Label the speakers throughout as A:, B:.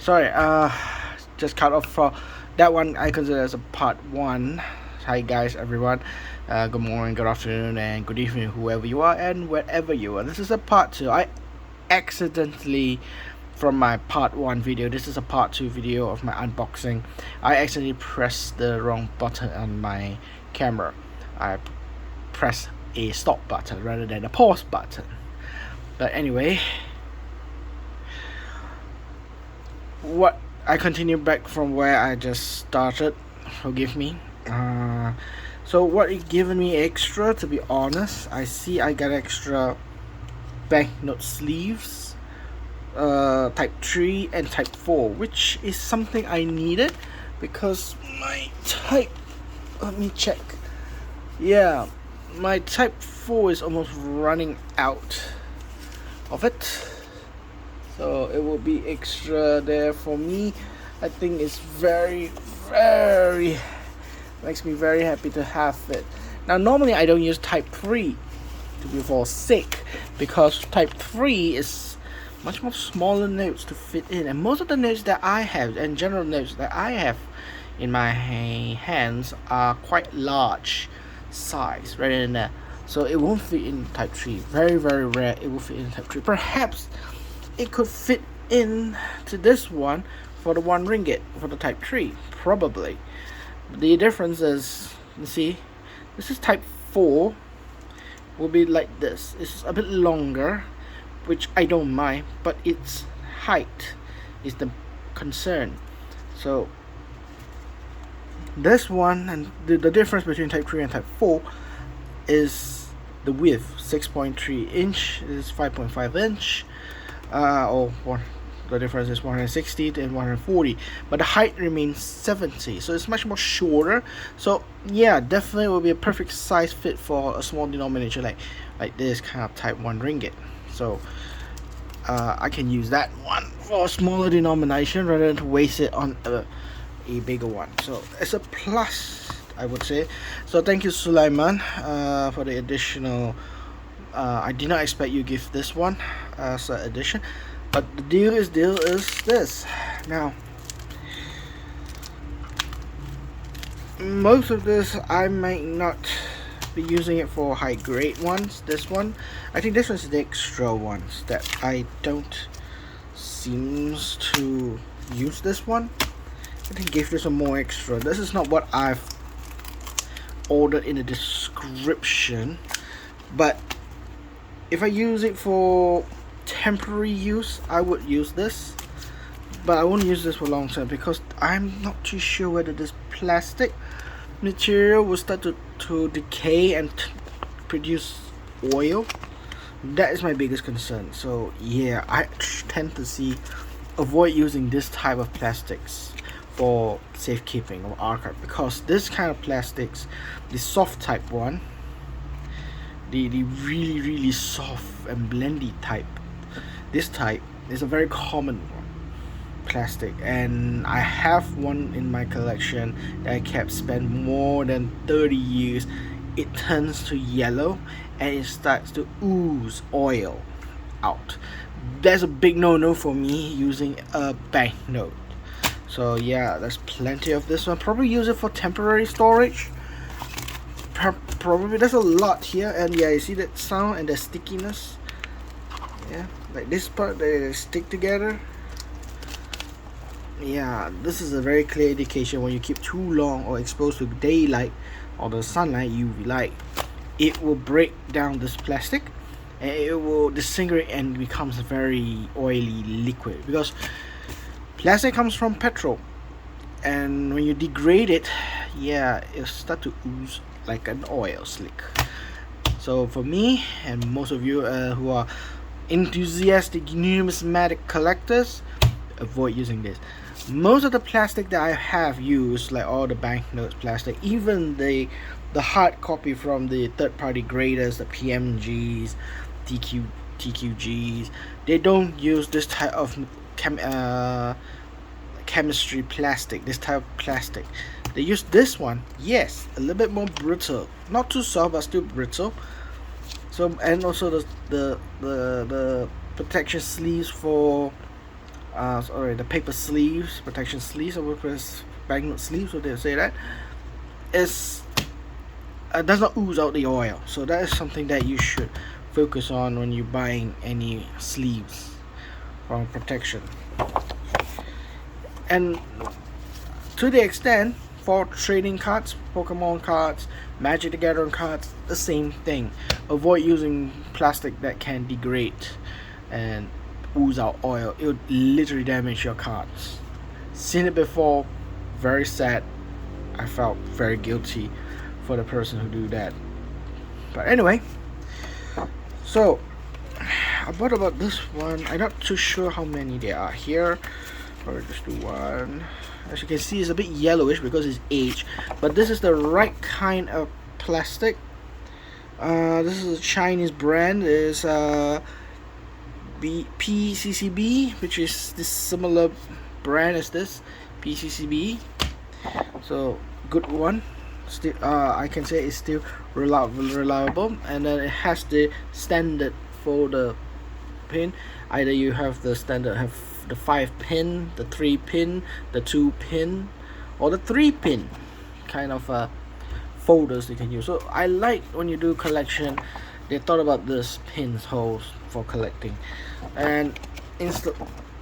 A: Sorry, just cut off for that one. I consider as a part one. Hi guys, everyone. Good morning, good afternoon, and good evening, whoever you are and wherever you are. This is a part two. I accidentally, from my part one video, this is a part two video of my unboxing. I accidentally pressed the wrong button on my camera. I pressed a stop button rather than a pause button. But anyway, what I continue back from where I just started. Forgive me. So what it given me extra, to be honest, I see I got extra banknote sleeves, type 3 and type 4, which is something I needed because my type, let me check, yeah, my type 4 is almost running out of it, so it will be extra there for me. I think it's very makes me very happy to have it. Now normally I don't use type 3 to be fall sick because type 3 is much more smaller notes to fit in, and most of the notes that I have and general notes that I have in my hands are quite large size rather than that, so it won't fit in type 3. Very rare it will fit in type 3. Perhaps it could fit in to this one for the 1 ringgit for the type 3, probably. The difference is, you see, this is type 4, will be like this. It's a bit longer, which I don't mind, but its height is the concern. So this one, and the difference between type 3 and type 4 is the width. 6.3 inch is 5.5 inch, the difference is 160 and 140, but the height remains 70, so it's much more shorter. So yeah, definitely will be a perfect size fit for a small denominator like this kind of type 1 ringgit. So I can use that one for a smaller denomination rather than to waste it on a bigger one. So it's a plus, I would say. So thank you, Sulaiman, for the additional. I did not expect you give this one as an addition. But the deal is this. Now, most of this I might not be using it for high grade ones. This one, I think this one's the extra ones that I don't seems to use this one. I think give this one more extra. This is not what I've ordered in the description, but if I use it for temporary use, I would use this, but I won't use this for long term because I'm not too sure whether this plastic material will start to decay and produce oil. That is my biggest concern. So yeah, I tend to avoid using this type of plastics for safekeeping or archive, because this kind of plastics, the soft type one, the really soft and blendy type, this type is a very common one, plastic, and I have one in my collection that I kept spent more than 30 years. It turns to yellow and it starts to ooze oil out. That's a big no-no for me using a banknote. So yeah, there's plenty of this one. Probably use it for temporary storage. Probably there's a lot here, and yeah, you see that sound and the stickiness. Yeah, like this part, they stick together. Yeah, this is a very clear indication when you keep too long or exposed to daylight or the sunlight, UV light, it will break down this plastic and it will disintegrate and becomes very oily liquid, because plastic comes from petrol, and when you degrade it, yeah, it'll start to ooze like an oil slick. So for me and most of you who are enthusiastic numismatic collectors, avoid using this. Most of the plastic that I have used, like all the banknotes plastic, even the hard copy from the third-party graders, the PMGs, TQGs, they don't use this type of chemistry plastic, this type of plastic. They use this one, yes, a little bit more brittle, not too soft but still brittle. So, and also the protection sleeves for sorry, the paper sleeves, protection sleeves, or banknote sleeves, so they say that is does not ooze out the oil. So that is something that you should focus on when you're buying any sleeves from protection. And to the extent for trading cards, Pokemon cards, Magic the Gathering cards, the same thing. Avoid using plastic that can degrade and ooze out oil. It would literally damage your cards. Seen it before, very sad. I felt very guilty for the person who do that. But anyway, so what about this one? I'm not too sure how many there are here. Or just do one. As you can see, it's a bit yellowish because it's aged, but this is the right kind of plastic. This is a Chinese brand. Is PCCB, which is this similar brand as this PCCB. So good one. Still, I can say it's still reliable, and then it has the standard for the pin. Either you have the standard, have the 5-pin, the 3-pin, the 2-pin, or the 3-pin kind of folders you can use. So I like when you do collection, they thought about this pins holes for collecting, and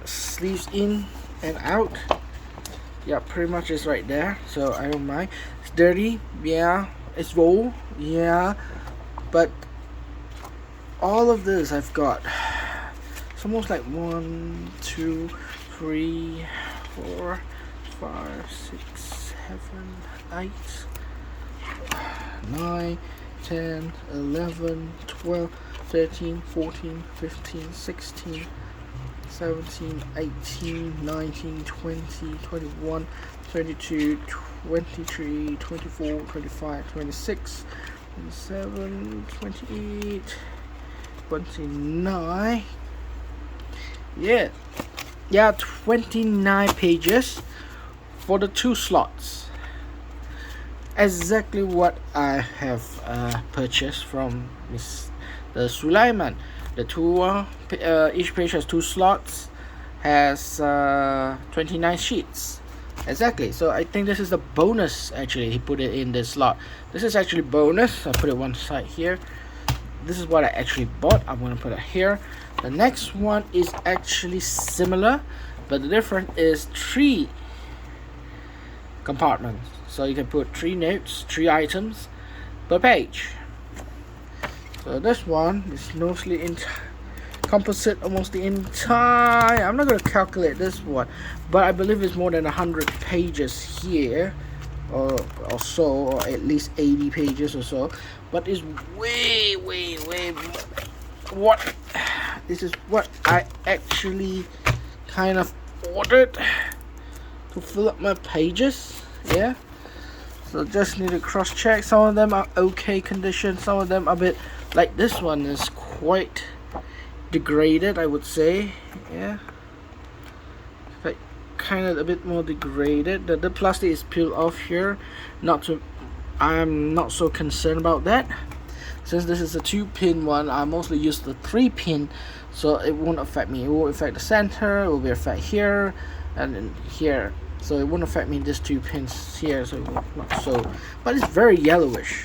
A: sleeves in and out. Yeah, pretty much is right there, so I don't mind. It's dirty, yeah. It's rolled, yeah. But all of this I've got. It's almost like 1, 2, 3, 4, 5, 6, 7, 8, 9, 10, 11, 12, 13, 14, 15, 16, 17, 18, 19, 20, 21, 22, 23, 24, 25, 26, 27, 28, 29. Yeah, 29 pages for the 2 slots. Exactly what I have purchased from Mr. Sulaiman. The two each page has 2 slots, has 29 sheets. Exactly. So I think this is the bonus. Actually, he put it in this slot. This is actually bonus. I put it one side here. This is what I actually bought. I'm gonna put it here. The next one is actually similar, but the difference is 3 compartments. So you can put 3 notes, 3 items per page. So this one is mostly in composite, almost the entire. I'm not going to calculate this one, but I believe it's more than 100 pages here, or so, or at least 80 pages or so. But it's way what this is what I actually kind of ordered to fill up my pages. Yeah, so just need to cross check. Some of them are okay condition, some of them a bit, like this one is quite degraded, I would say. Yeah, like kind of a bit more degraded. The plastic is peeled off here. I'm not so concerned about that. Since this is a 2-pin one, I mostly use the 3-pin, so it won't affect me. It won't affect the center, it will be affect here and then here. So it won't affect me this 2 pins here, so not so. But it's very yellowish.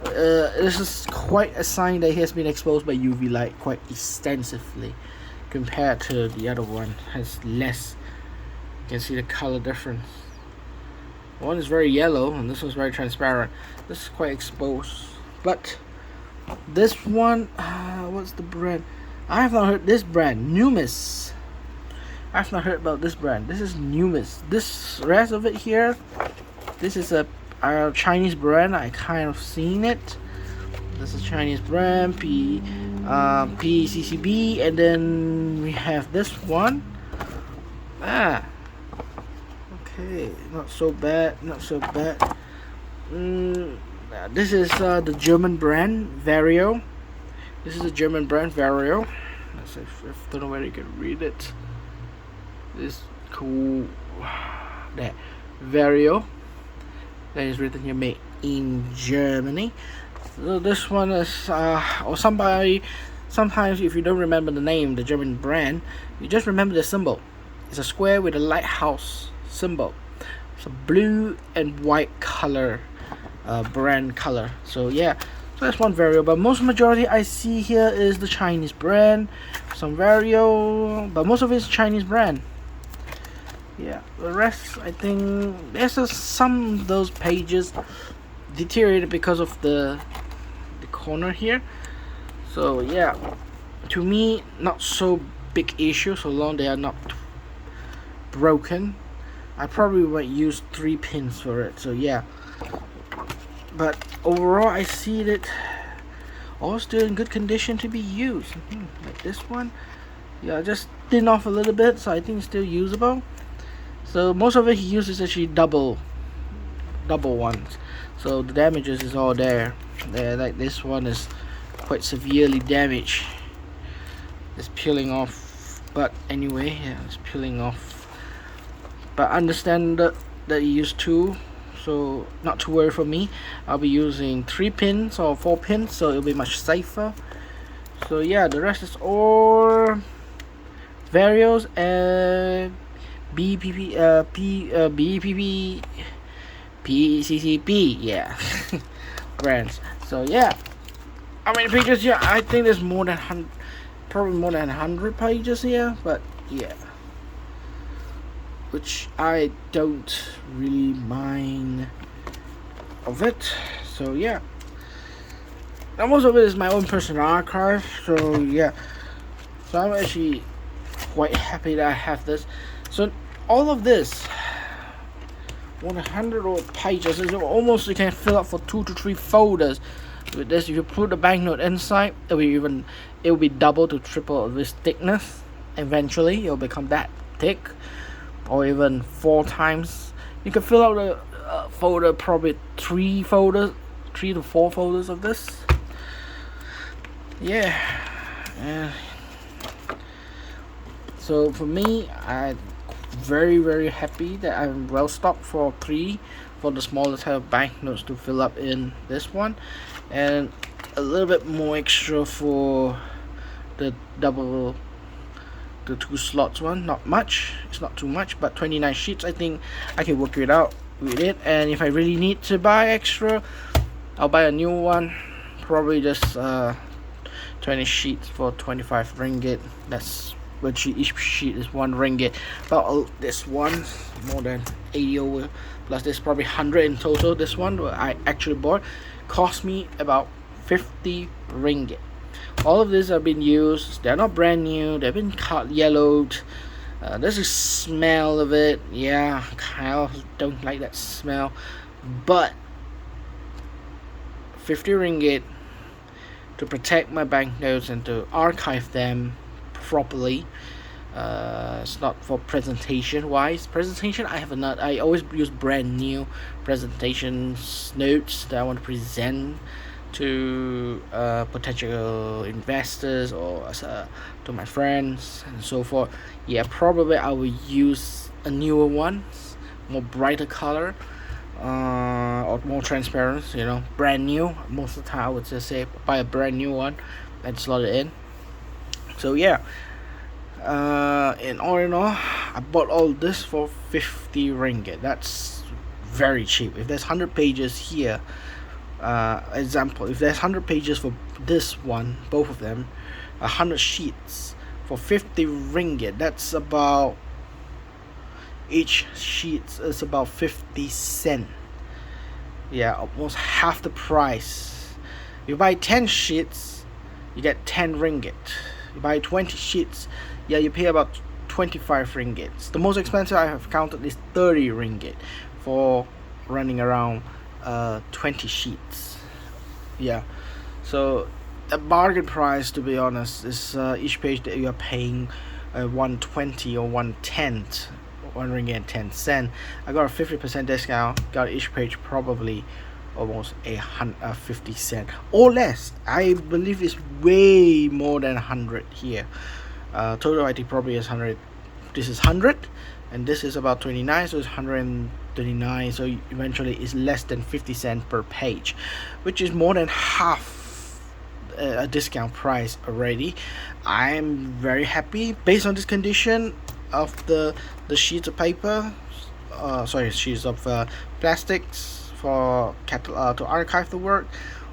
A: This is quite a sign that it has been exposed by UV light quite extensively compared to the other one. Has less. You can see the color difference. One is very yellow and this one's very transparent. This is quite exposed. But this one, what's the brand? I have not heard this brand, Numis. I've not heard about this brand. This is Numis. This rest of it here, this is a Chinese brand. I kind of seen it. This is a Chinese brand, PCCB, and then we have this one. Okay, not so bad, not so bad. This is the German brand Vario. This is a German brand Vario. I don't know whether you can read it. This cool. There, Vario. That is written here, made in Germany. So this one is, or somebody. Sometimes if you don't remember the name, the German brand, you just remember the symbol. It's a square with a lighthouse symbol. It's a blue and white color, brand color. So yeah, so that's one vario. But most majority I see here is the Chinese brand. Some vario, but most of it is Chinese brand. Yeah, the rest I think there's some of those pages deteriorated because of the corner here. So yeah, to me not so big issue so long they are not broken. I probably would use 3 pins for it. So yeah, but overall I see that all still in good condition to be used. Like this one, yeah, just thin off a little bit, so I think it's still usable. So most of it he uses actually double ones, so the damages is all there. Like this one is quite severely damaged. It's peeling off, but anyway, yeah, it's peeling off. But understand that you use 2, so not to worry for me. I'll be using 3 pins or 4 pins, so it'll be much safer. So yeah, the rest is all varios and BPP, BPP, PCCP, yeah, brands. So yeah, how many pages here? I think there's more than 100, probably more than 100 pages here, but yeah, which I don't really mind of it. So yeah, now most of it is my own personal archive. So yeah, so I'm actually quite happy that I have this. So all of this 100 odd pages is almost you can fill up for 2 to 3 folders with this. If you put the banknote inside, it will be double to triple of this thickness. Eventually it will become that thick, or even 4 times. You can fill out a folder, probably 3 to 4 folders of this. Yeah, so for me, I very happy that I'm well stocked for 3 for the smaller type of banknotes to fill up in this one, and a little bit more extra for the 2 slots one. Not much, it's not too much, but 29 sheets, I think I can work it out with it. And if I really need to buy extra, I'll buy a new one, probably just 20 sheets for 25 ringgit. That's which each sheet is 1 ringgit. But this one more than 80 over, plus this probably 100 in total. This one I actually bought cost me about 50 ringgit. All of these have been used, they're not brand new, they've been cut yellowed. There's a smell of it, yeah, I don't like that smell, but 50 ringgit to protect my banknotes and to archive them properly. It's not for presentation wise. Presentation I always use brand new presentations notes that I want to present to potential investors or to my friends and so forth. Yeah, probably I will use a newer one, more brighter color, or more transparent, brand new. Most of the time I would just say buy a brand new one and slot it in. So yeah, in all, I bought all this for 50 ringgit. That's very cheap. If there's 100 pages here, example, if there's 100 pages for this one, both of them, 100 sheets for 50 ringgit, that's about, each sheet is about 50 cent. Yeah, almost half the price. You buy 10 sheets, you get 10 ringgit. You buy 20 sheets, yeah, you pay about 25 ringgit. The most expensive I have counted is 30 ringgit for running around 20 sheets. Yeah, so a bargain price, to be honest, is each page that you are paying 120 or 110, 1 ringgit and 10 cent. I got a 50% discount, got each page probably almost 50 cent or less. I believe it's way more than 100 here. Total I think probably is 100. This is 100 and this is about 29, so it's 139. So eventually it's less than 50 cent per page, which is more than half a discount price already. I'm very happy based on this condition. of the sheets of paper, sorry, sheets of plastics for to archive the work,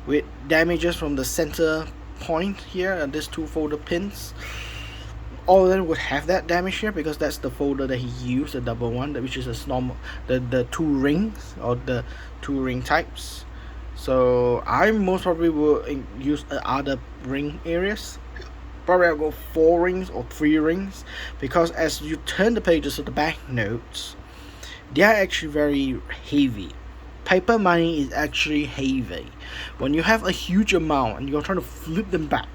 A: with damages from the center point here and these two folder pins. All of them would have that damage here because that's the folder that he used, the double one, which is a normal, the two rings or the two ring types. So I most probably will use other ring areas. Probably I'll go 4 rings or 3 rings, because as you turn the pages of the banknotes, they are actually very heavy. Paper money is actually heavy. When you have a huge amount and you're trying to flip them back,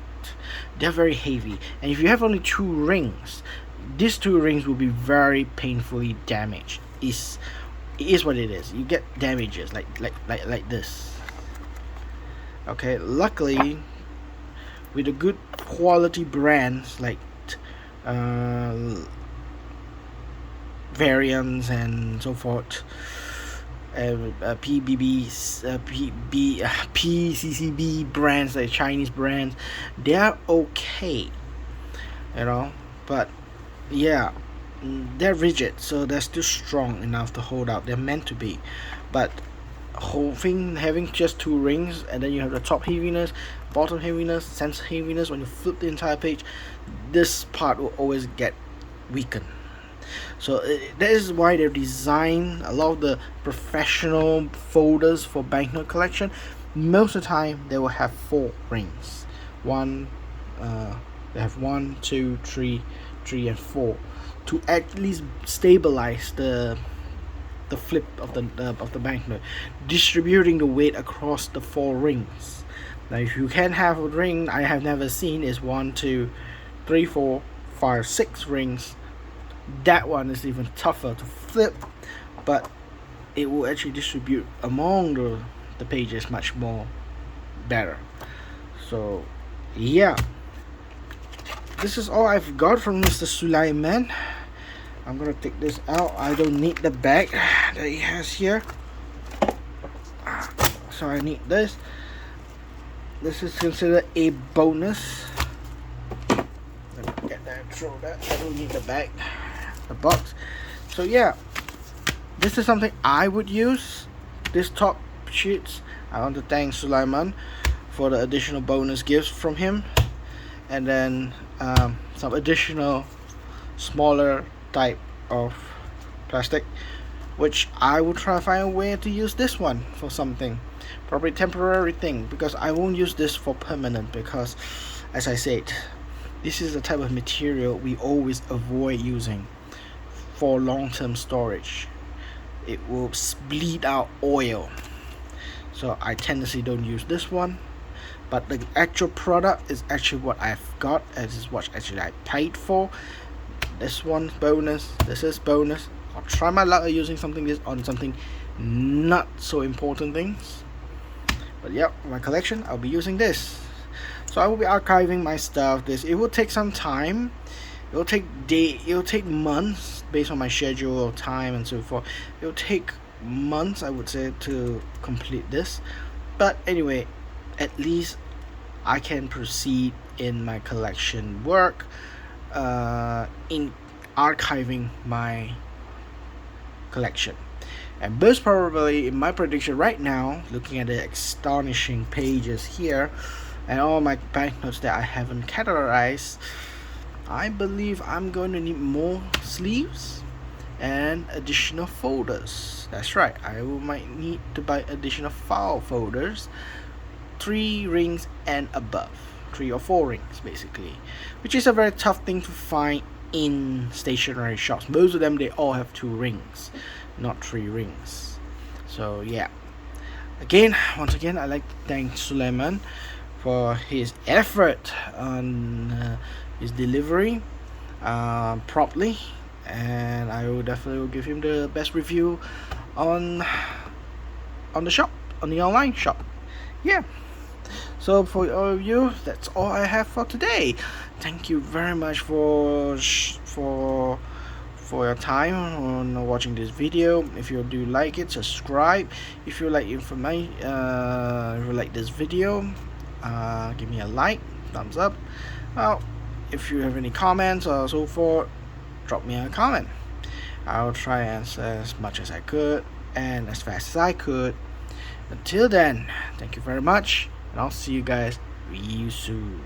A: they're very heavy. And if you have only 2 rings, these 2 rings will be very painfully damaged. It is what it is. You get damages like this. Okay, luckily with the good quality brands like Variants and so forth, PCCB brands, like Chinese brands, they are okay, but yeah, they're rigid, so they're still strong enough to hold out. They're meant to be, but having just 2 rings, and then you have the top heaviness, bottom heaviness, center heaviness. When you flip the entire page, this part will always get weakened. So that is why they design a lot of the professional folders for banknote collection. Most of the time they will have 4 rings. They have 1, 2, 3, and 4 to at least stabilize the flip of the banknote, distributing the weight across the 4 rings. Now if you can have a ring I have never seen is 1, 2, 3, 4, 5, 6 rings. That one is even tougher to flip, but it will actually distribute among the pages much more better. So yeah, this is all I've got from Mr. Sulaiman. I'm gonna take this out. I don't need the bag that he has here, so I need this. This is considered a bonus. Let me get that, throw that. I don't need the bag, the box. So yeah, this is something I would use. This top sheets, I want to thank Sulaiman for the additional bonus gifts from him, and then some additional smaller type of plastic, which I will try to find a way to use this one for something, probably temporary thing, because I won't use this for permanent, because as I said, this is the type of material we always avoid using for long-term storage. It will bleed out oil, so I tendency don't use this one. But the actual product is actually what I've got, and this is what actually I paid for. This one's bonus, this is bonus. I'll try my luck at using something on something not so important things. But yeah, my collection, I'll be using this. So I will be archiving my stuff. It will take some time. It will take months based on my schedule or time and so forth. It will take months, I would say, to complete this. But anyway, at least I can proceed in my collection work, in archiving my collection. And most probably, in my prediction right now, looking at the astonishing pages here and all my banknotes that I haven't categorized, I believe I'm going to need more sleeves and additional folders. That's right, might need to buy additional file folders, 3 rings and above, 3 or 4 rings basically, which is a very tough thing to find in stationery shops. Most of them, they all have 2 rings, not 3 rings. So yeah, once again I'd like to thank Sulaiman for his effort on his delivery properly, and I will definitely give him the best review on the shop, on the online shop. Yeah, so for all of you, that's all I have for today. Thank you very much for your time on watching this video. If you do like it, subscribe. If you like information, if you like this video, give me a like, thumbs up. Well, if you have any comments or so forth, drop me a comment. I'll try and answer as much as I could and as fast as I could. Until then, thank you very much, and I'll see you guys real soon.